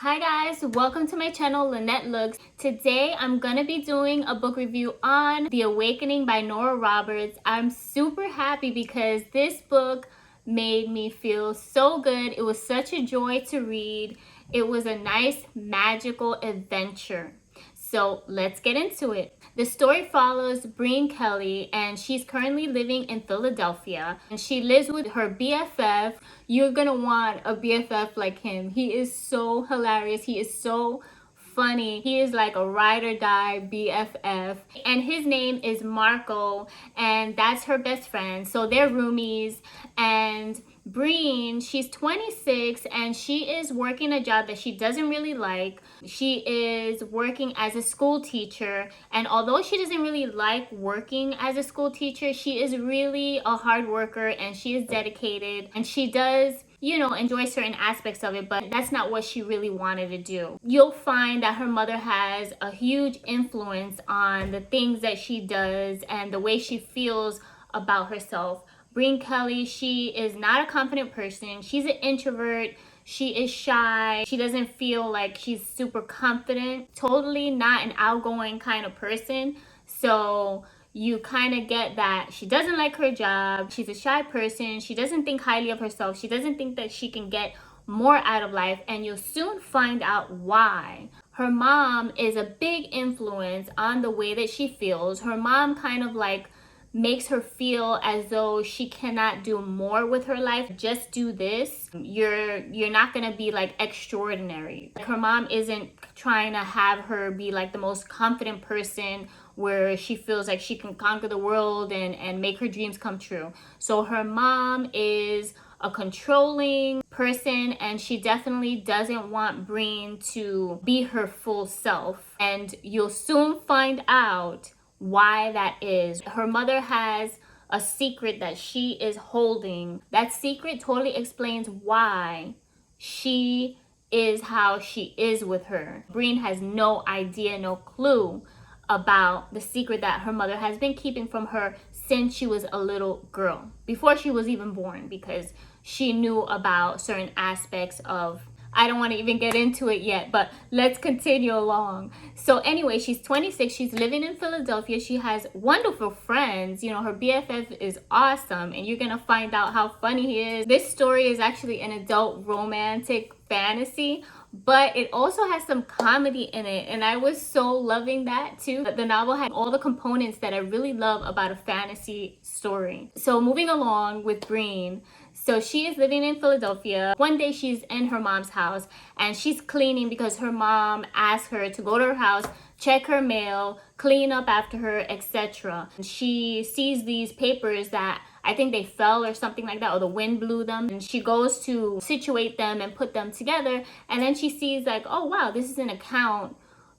Hi guys, welcome to my channel, Lenette Looks. Today I'm gonna be doing a book review on The Awakening by Nora Roberts. I'm super happy because this book made me feel so good. It was such a joy to read. It was a nice magical adventure. So let's get into it. The story follows Breen Kelly, and she's currently living in Philadelphia, and she lives with her BFF. You're gonna want a BFF like him. He is so hilarious. He is so funny. He is like a ride or die BFF, and his name is Marco, and that's her best friend. So they're roomies. And Breen, she's 26 and she is working a job that she doesn't really like. She is working as a school teacher, and although she doesn't really like working as a school teacher, she is really a hard worker and she is dedicated, and she does enjoy certain aspects of it, but that's not what she really wanted to do. You'll find that her mother has a huge influence on the things that she does and the way she feels about herself. Breen Kelly, she is not a confident person. She's an introvert. She is shy. She doesn't feel like she's super confident. Totally not an outgoing kind of person. So you kind of get that she doesn't like her job. She's a shy person. She doesn't think highly of herself. She doesn't think that she can get more out of life, and you'll soon find out why. Her mom is a big influence on the way that she feels. Her mom kind of like makes her feel as though she cannot do more with her life. Just do this. You're not gonna be like extraordinary. Like, her mom isn't trying to have her be like the most confident person where she feels like she can conquer the world and make her dreams come true. So her mom is a controlling person, and she definitely doesn't want Breen to be her full self. And you'll soon find out why that is. Her mother has a secret that she is holding. That secret totally explains why she is how she is with her. Breen has no idea, no clue about the secret that her mother has been keeping from her since she was a little girl, before she was even born, because she knew about certain aspects of, I don't want to even get into it yet, but let's continue along. So anyway, she's 26. She's living in Philadelphia. She has wonderful friends. Her BFF is awesome, and you're going to find out how funny he is. This story is actually an adult romantic fantasy, but it also has some comedy in it, and I was so loving that too. The novel had all the components that I really love about a fantasy story. So moving along with Breen. So she is living in Philadelphia. One day she's in her mom's house and she's cleaning because her mom asked her to go to her house, check her mail, clean up after her, etc. She sees these papers that I think they fell or something like that, or the wind blew them. And she goes to situate them and put them together. And then she sees like, oh wow, this is an account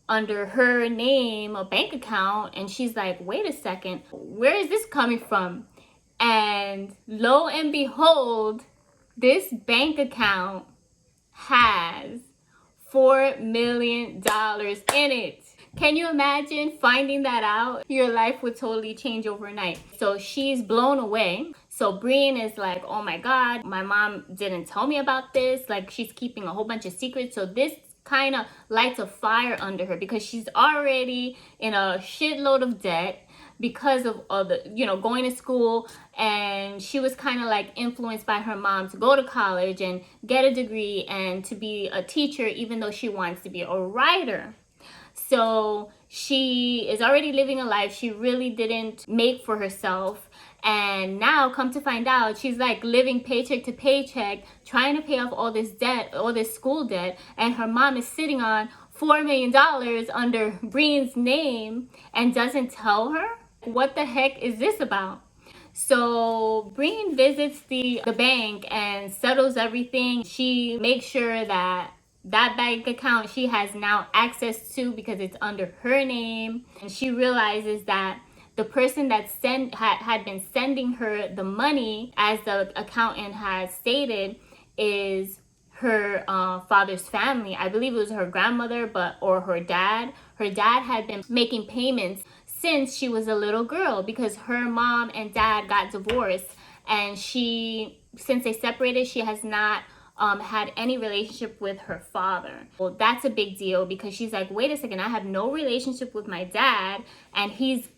under her name, a bank account. And she's like, wait a second, where is this coming from? And lo and behold, this bank account has $4 million in it. Can you imagine finding that out? Your life would totally change overnight. So she's blown away. So Breen is like, oh my God, my mom didn't tell me about this. Like, she's keeping a whole bunch of secrets. So this kind of lights a fire under her because she's already in a shitload of debt because of the going to school, and she was kind of like influenced by her mom to go to college and get a degree and to be a teacher, even though she wants to be a writer. So she is already living a life she really didn't make for herself, and now come to find out she's like living paycheck to paycheck, trying to pay off all this debt, all this school debt, and her mom is sitting on $4 million under Breen's name and doesn't tell her. What the heck is this about? So Breen visits the bank and settles everything. She makes sure that bank account she has now access to because it's under her name. And she realizes that the person that had been sending her the money, as the accountant had stated, is her father's family. I believe it was her grandmother, or her dad. Her dad had been making payments since she was a little girl because her mom and dad got divorced, and since they separated, she has not had any relationship with her father. Well, that's a big deal because she's like, wait a second, I have no relationship with my dad, and his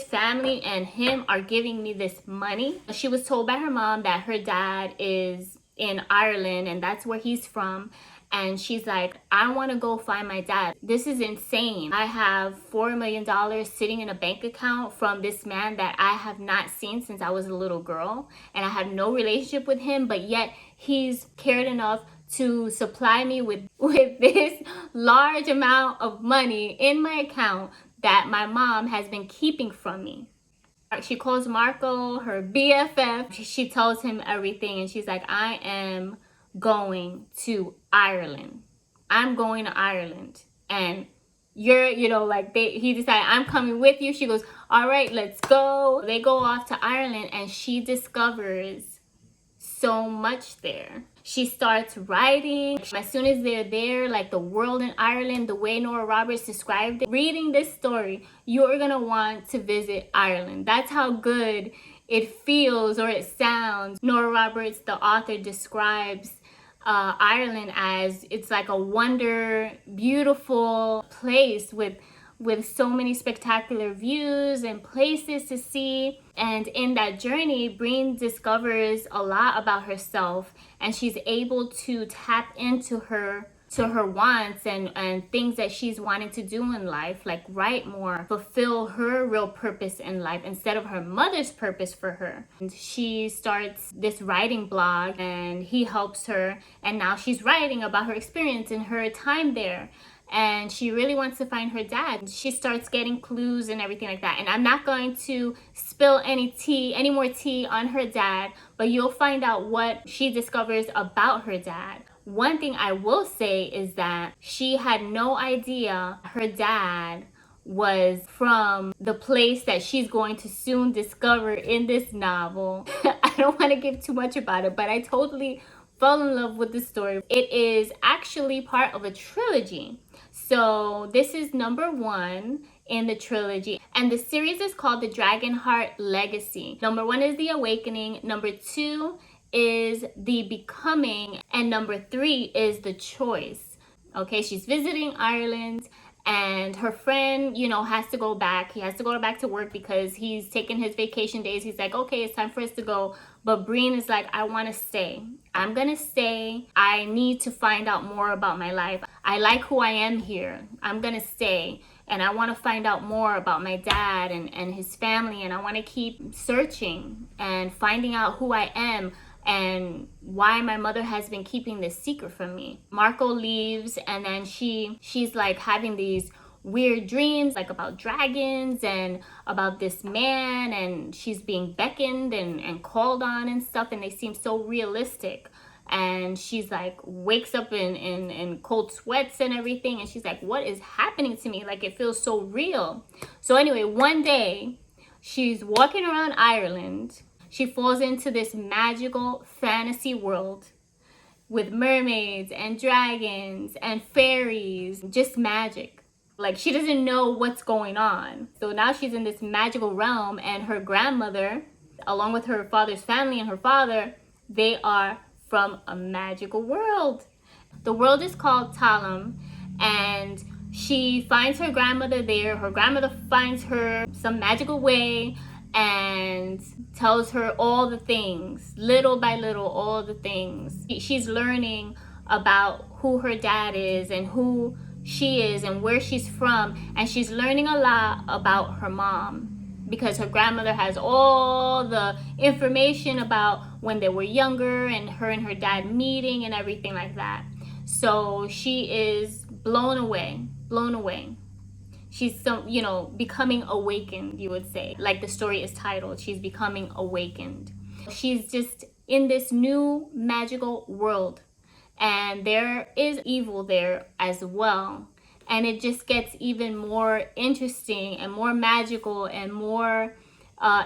family and him are giving me this money. She was told by her mom that her dad is in Ireland and that's where he's from. And she's like, I want to go find my dad. This is insane. I have $4 million sitting in a bank account from this man that I have not seen since I was a little girl. And I have no relationship with him, but yet he's cared enough to supply me with this large amount of money in my account that my mom has been keeping from me. She calls Marco her BFF. She tells him everything and she's like, I am going to Ireland. I'm going to Ireland. And you're, he decided, I'm coming with you. She goes, all right, let's go. They go off to Ireland and she discovers so much there. She starts writing. As soon as they're there, like the world in Ireland, the way Nora Roberts described it, reading this story, you're gonna want to visit Ireland. That's how good it feels or it sounds. Nora Roberts, the author, describes Ireland as it's like a wonder, beautiful place with so many spectacular views and places to see. And in that journey, Breen discovers a lot about herself and she's able to tap into her wants and things that she's wanting to do in life, like write more, fulfill her real purpose in life instead of her mother's purpose for her. And she starts this writing blog and he helps her, and now she's writing about her experience and her time there. And she really wants to find her dad. She starts getting clues and everything like that. And I'm not going to spill any more tea on her dad, but you'll find out what she discovers about her dad. One thing I will say is that she had no idea her dad was from the place that she's going to soon discover in this novel. I don't want to give too much about it, but I totally fell in love with the story. It is actually part of a trilogy. So this is number 1 in the trilogy. And the series is called The Dragonheart Legacy. Number 1 is The Awakening. Number 2 is The Becoming. And number 3 is The Choice. Okay, she's visiting Ireland and her friend, has to go back. He has to go back to work because he's taking his vacation days. He's like, okay, it's time for us to go. But Breen is like, I want to stay. I'm going to stay. I need to find out more about my life. I like who I am here. I'm going to stay. And I want to find out more about my dad and his family. And I want to keep searching and finding out who I am and why my mother has been keeping this secret from me. Marco leaves and then she's like having these weird dreams, like about dragons and about this man, and she's being beckoned and called on and stuff, and they seem so realistic. And she's like wakes up in cold sweats and everything, and she's like, what is happening to me? Like, it feels so real. So anyway, one day she's walking around Ireland. She falls into this magical fantasy world with mermaids and dragons and fairies, just magic. Like, she doesn't know what's going on. So now she's in this magical realm, and her grandmother, along with her father's family and her father, they are from a magical world. The world is called Talam, and she finds her grandmother there. Her grandmother finds her some magical way and tells her all the things, little by little, all the things. She's learning about who her dad is and who she is and where she's from, and she's learning a lot about her mom because her grandmother has all the information about when they were younger and her dad meeting and everything like that. So she is blown away. She's becoming awakened, you would say. Like the story is titled, she's becoming awakened. She's just in this new magical world, and there is evil there as well. And it just gets even more interesting and more magical and more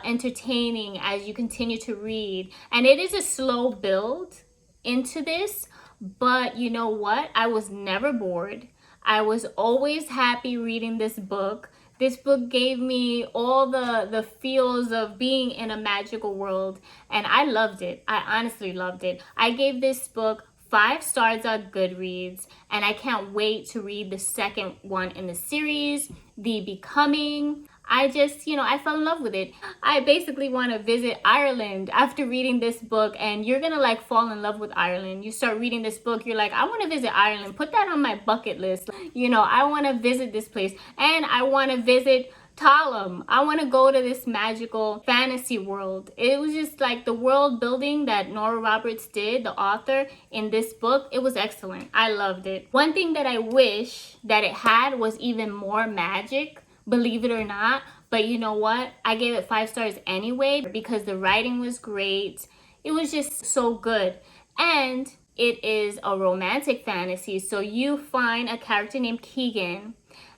entertaining as you continue to read. And it is a slow build into this, but you know what? I was never bored. I was always happy reading this book. This book gave me all the feels of being in a magical world, and I loved it. I honestly loved it. I gave this book 5 stars on Goodreads, and I can't wait to read the second one in the series, The Becoming. I just, I fell in love with it. I basically want to visit Ireland after reading this book, and you're gonna like fall in love with Ireland. You start reading this book, you're like, I want to visit Ireland. Put that on my bucket list. I want to visit this place, and I want to visit Talam. I want to go to this magical fantasy world. It was just like the world building that Nora Roberts did, the author, in this book. It was excellent. I loved it. One thing that I wish that it had was even more magic, believe it or not. But you know what? I gave it 5 stars anyway because the writing was great. It was just so good. And it is a romantic fantasy. So you find a character named Keegan,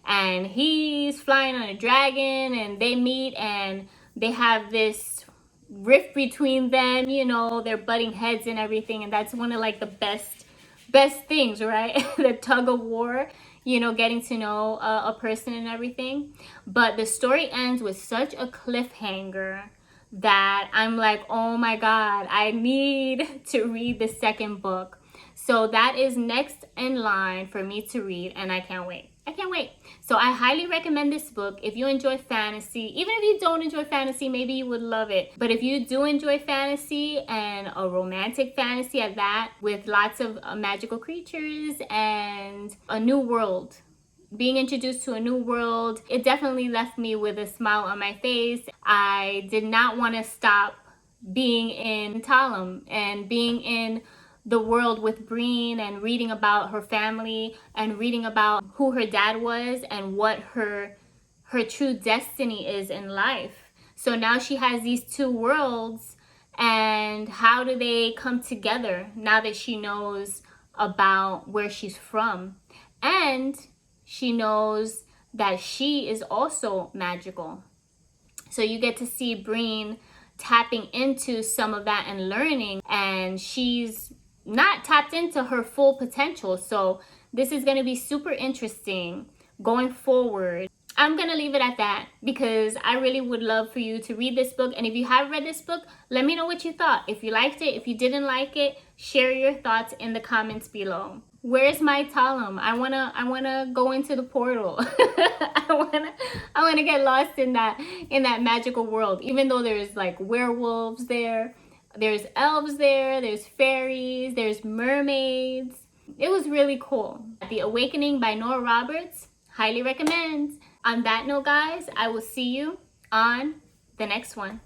and he's flying on a dragon, and they meet and they have this rift between them. They're butting heads and everything, and that's one of like the best things, right? The tug of war, getting to know a person and everything. But the story ends with such a cliffhanger that I'm like, oh my god, I need to read the second book. So that is next in line for me to read, and I can't wait. I can't wait. So I highly recommend this book. If you enjoy fantasy, even if you don't enjoy fantasy, maybe you would love it. But if you do enjoy fantasy, and a romantic fantasy at that, with lots of magical creatures and a new world, being introduced to a new world, it definitely left me with a smile on my face. I did not want to stop being in Talam and being in the world with Breen, and reading about her family, and reading about who her dad was and what her true destiny is in life. So now she has these 2 worlds, and how do they come together now that she knows about where she's from, and she knows that she is also magical. So you get to see Breen tapping into some of that and learning, and she's not tapped into her full potential. So this is going to be super interesting going forward. I'm going to leave it at that because I really would love for you to read this book. And if you have read this book, let me know what you thought. If you liked it, if you didn't like it, share your thoughts in the comments below. Where's my Talam? I wanna go into the portal. I wanna get lost in that magical world. Even though there's like werewolves there, there's elves there, there's fairies, there's mermaids. It was really cool. The Awakening by Nora Roberts. Highly recommend. On that note, guys, I will see you on the next one.